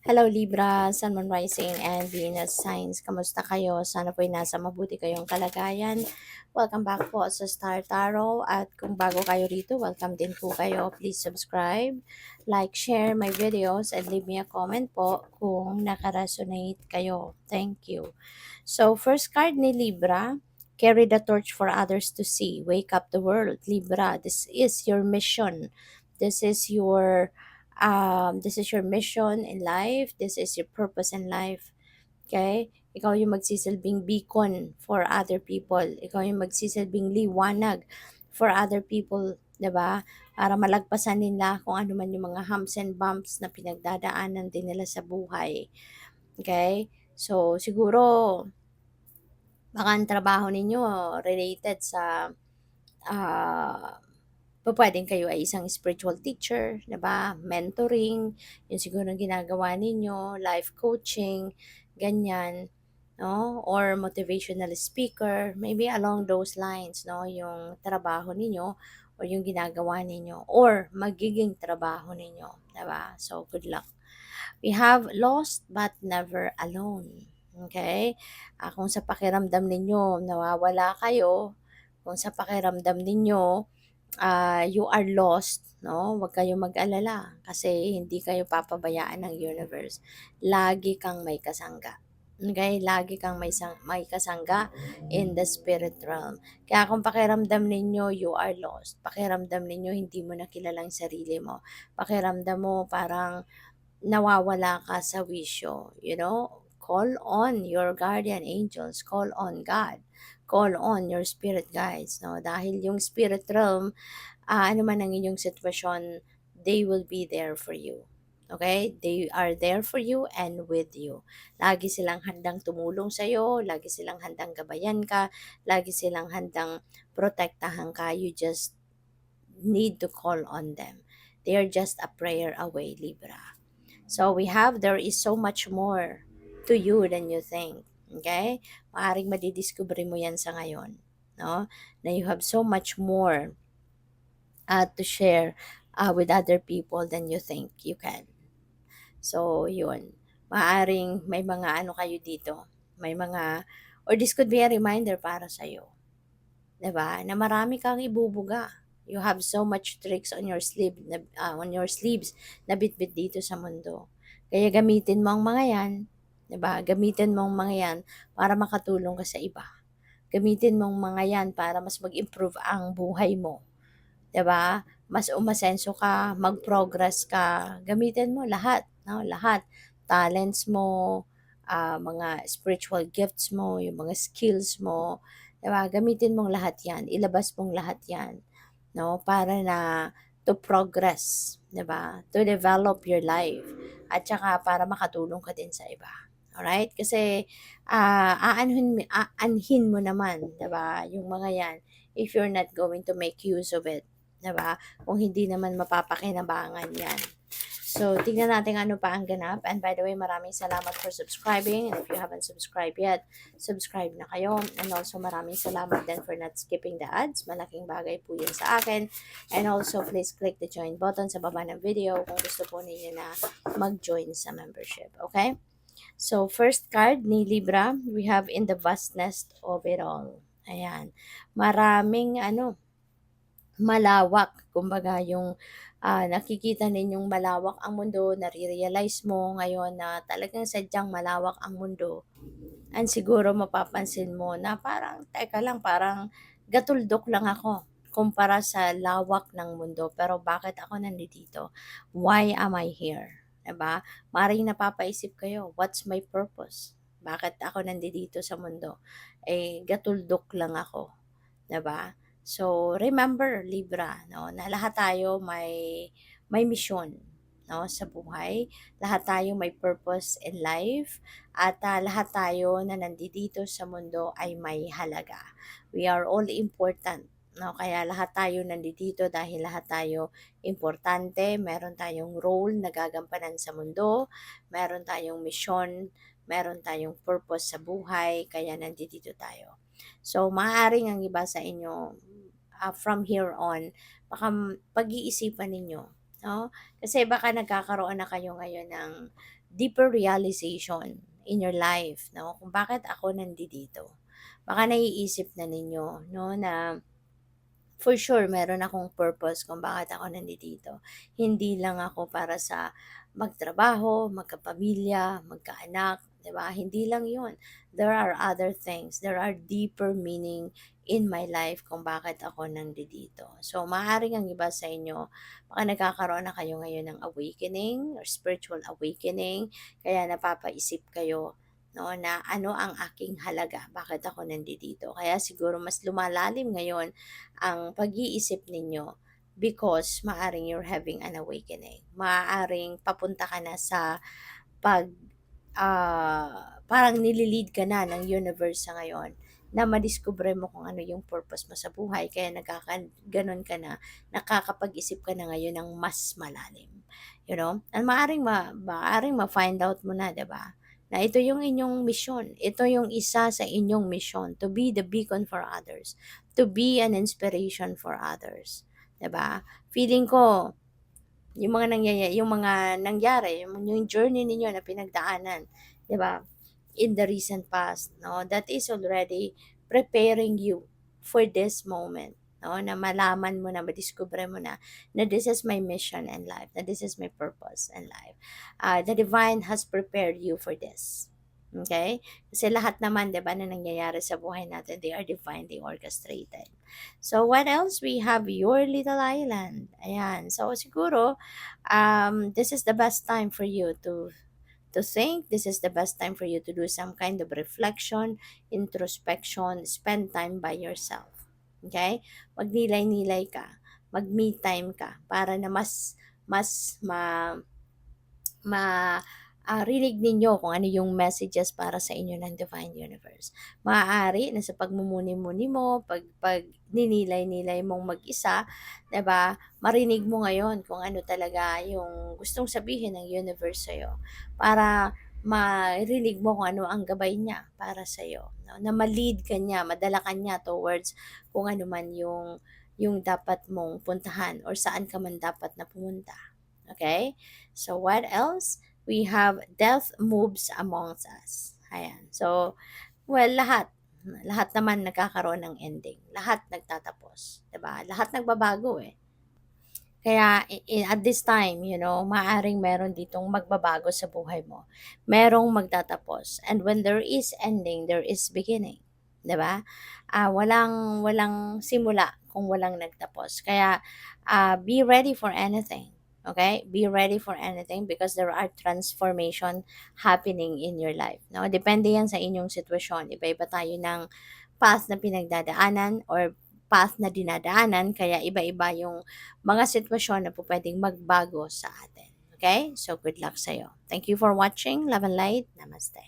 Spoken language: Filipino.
Hello Libra, Sun, Moon, Rising, and Venus signs. Kamusta kayo? Sana po'y nasa mabuti kayong kalagayan. Welcome back po sa Star Tarot. At kung bago kayo rito, welcome din po kayo. Please subscribe, like, share my videos, and leave me a comment po kung nakaresonate kayo. Thank you. So, first card ni Libra, carry the torch for others to see. Wake up the world, Libra. This is your mission. This is your mission in life. This is your purpose in life. Okay? Ikaw yung magsisilbing beacon for other people. Ikaw yung magsisilbing liwanag for other people. 'Di ba? Para malagpasan nila kung ano man yung mga humps and bumps na pinagdadaanan din nila sa buhay. Okay? So, siguro, baka ang trabaho ninyo related sa ah pupuwedeng kayo ay isang spiritual teacher, 'di ba? Mentoring, 'yun siguro ang ginagawa ninyo, life coaching, ganyan, 'no? Or motivational speaker, maybe along those lines, 'no, yung trabaho ninyo or yung ginagawa ninyo or magiging trabaho ninyo, 'di ba? So, good luck. We have lost but never alone. Okay? Kung sa pakiramdam ninyo nawawala kayo, kung sa pakiramdam ninyo you are lost, no? Huwag kayong mag-alala kasi hindi kayo papabayaan ng universe. Lagi kang may kasangga. Okay? Lagi kang may kasangga in the spirit realm. Kaya kung pakiramdam ninyo you are lost, pakiramdam ninyo hindi mo na kilala ang sarili mo, pakiramdam mo parang nawawala ka sa wisyo, call on your guardian angels, call on God, call on your spirit guides, no? Dahil yung spirit realm, ano man ang inyong sitwasyon, they will be there for you. Okay? They are there for you and with you. Lagi silang handang tumulong sa iyo, lagi silang handang gabayan ka, lagi silang handang protektahan ka. You just need to call on them. They are just a prayer away, Libra. So we have, there is so much more to you than you think. Okay? Maaring madidiscover mo yan sa ngayon. No? Na you have so much more to share with other people than you think you can. So, yun. Maaring may mga ano kayo dito. May mga, or this could be a reminder para sa'yo. 'Di ba? Na marami kang ibubuga. You have so much tricks on your on your sleeves na bitbit dito sa mundo. Kaya gamitin mo ang mga 'yan, 'di ba? Gamitin mo ang mga 'yan para makatulong ka sa iba. Gamitin mo ang mga 'yan para mas mag-improve ang buhay mo, 'di ba? Mas umasenso ka, mag-progress ka. Gamitin mo lahat, no? Lahat. Talents mo, mga spiritual gifts mo, yung mga skills mo, 'di ba? Gamitin mong lahat 'yan, ilabas mong lahat 'yan, no? Para na to progress, 'di ba? To develop your life at saka para makatulong ka din sa iba. Alright? Kasi aanhin mo naman, 'di ba? Yung mga 'yan if you're not going to make use of it, 'di ba? Kung hindi naman mapapakinabangan 'yan. So, tingnan natin ano pa ang ganap. And by the way, maraming salamat for subscribing. And if you haven't subscribed yet, subscribe na kayo. And also, maraming salamat din for not skipping the ads. Malaking bagay po yun sa akin. And also, please click the join button sa baba ng video kung gusto po ninyo na mag-join sa membership. Okay? So, first card ni Libra, we have in the vastness of it all. Ayan. Maraming malawak. Kumbaga yung nakikita ninyong malawak ang mundo, nare-realize mo ngayon na talagang sadyang malawak ang mundo. And siguro mapapansin mo na parang, teka lang, parang gatuldok lang ako kumpara sa lawak ng mundo. Pero bakit ako nandito? Why am I here? Diba? Maring napapaisip kayo, what's my purpose? Bakit ako nandito sa mundo? Gatuldok lang ako. 'Di ba? So, remember Libra, no, na lahat tayo may mission, no, sa buhay. Lahat tayo may purpose in life at lahat tayo na nandito sa mundo ay may halaga. We are all important. No, kaya lahat tayo nandito dahil lahat tayo importante, meron tayong role na gagampanan sa mundo, meron tayong mission, meron tayong purpose sa buhay, kaya nandito tayo. So, maaaring ang iba sa inyo, from here on, baka pag-iisipan ninyo, no? Kasi baka nagkakaroon na kayo ngayon ng deeper realization in your life, no? Kung bakit ako nandito. Baka naiisip na ninyo, no, na for sure meron akong purpose kung bakit ako nandito. Hindi lang ako para sa magtrabaho, magkapamilya, magkaanak, 'di ba? Hindi lang 'yun. There are other things. There are deeper meaning in my life kung bakit ako nandito. So, maaaring ang iba sa inyo, baka nagkakaroon na kayo ngayon ng awakening or spiritual awakening, kaya napapaisip kayo, no, na ano ang aking halaga, bakit ako nandito. Kaya siguro mas lumalalim ngayon ang pag-iisip ninyo because maaring you're having an awakening. Maaaring papunta ka na sa pag parang nililid ka na ng universe sa ngayon na madiskubre mo kung ano yung purpose mo sa buhay. Kaya ganon ka na, nakakapag-isip ka na ngayon ng mas malalim. You know? And maaring ma-find out mo na, 'di ba? Na ito yung inyong mission. Ito yung isa sa inyong mission, to be the beacon for others, to be an inspiration for others. 'Di ba? Feeling ko, yung mga nangyari, yung journey ninyo na pinagdaanan, 'di ba? In the recent past, no? That is already preparing you for this moment, no? Na malaman mo na, madiskubre mo na this is my mission in life, that this is my purpose in life. The divine has prepared you for this. Okay? Kasi lahat naman, 'di ba, na nangyayari sa buhay natin, they are divinely orchestrated. So, what else? We have Your Little Island. Ayan. So, siguro, this is the best time for you to think. This is the best time for you to do some kind of reflection, introspection, spend time by yourself. Okay? Magnilay-nilay ka. Mag-me time ka para na mas rinig ninyo kung ano yung messages para sa inyo ng Divine Universe. Maaari na sa pagmumuni-muni mo, pag ninilay-nilay mong mag-isa, 'di ba? Marinig mo ngayon kung ano talaga yung gustong sabihin ng universe sa'yo para marinig mo kung ano ang gabay niya para sa iyo, no? Na ma-lead ka niya, madala ka niya towards kung ano man yung dapat mong puntahan or saan ka man dapat na pumunta. Okay? So, what else? We have death moves amongst us. Ayan. So, well, lahat. Lahat naman nagkakaroon ng ending. Lahat nagtatapos. 'Di ba? Lahat nagbabago eh. Kaya at this time, maaring meron ditong magbabago sa buhay mo. Merong magtatapos. And when there is ending, there is beginning. 'Di ba? Walang simula kung walang nagtapos. Kaya be ready for anything. Okay? Be ready for anything because there are transformation happening in your life. No? Depende yan sa inyong sitwasyon. Iba-iba tayo ng path na pinagdadaanan or path na dinadaanan, kaya iba-iba yung mga sitwasyon na po pwedeng magbago sa atin. Okay? So, good luck sa'yo. Thank you for watching. Love and light. Namaste.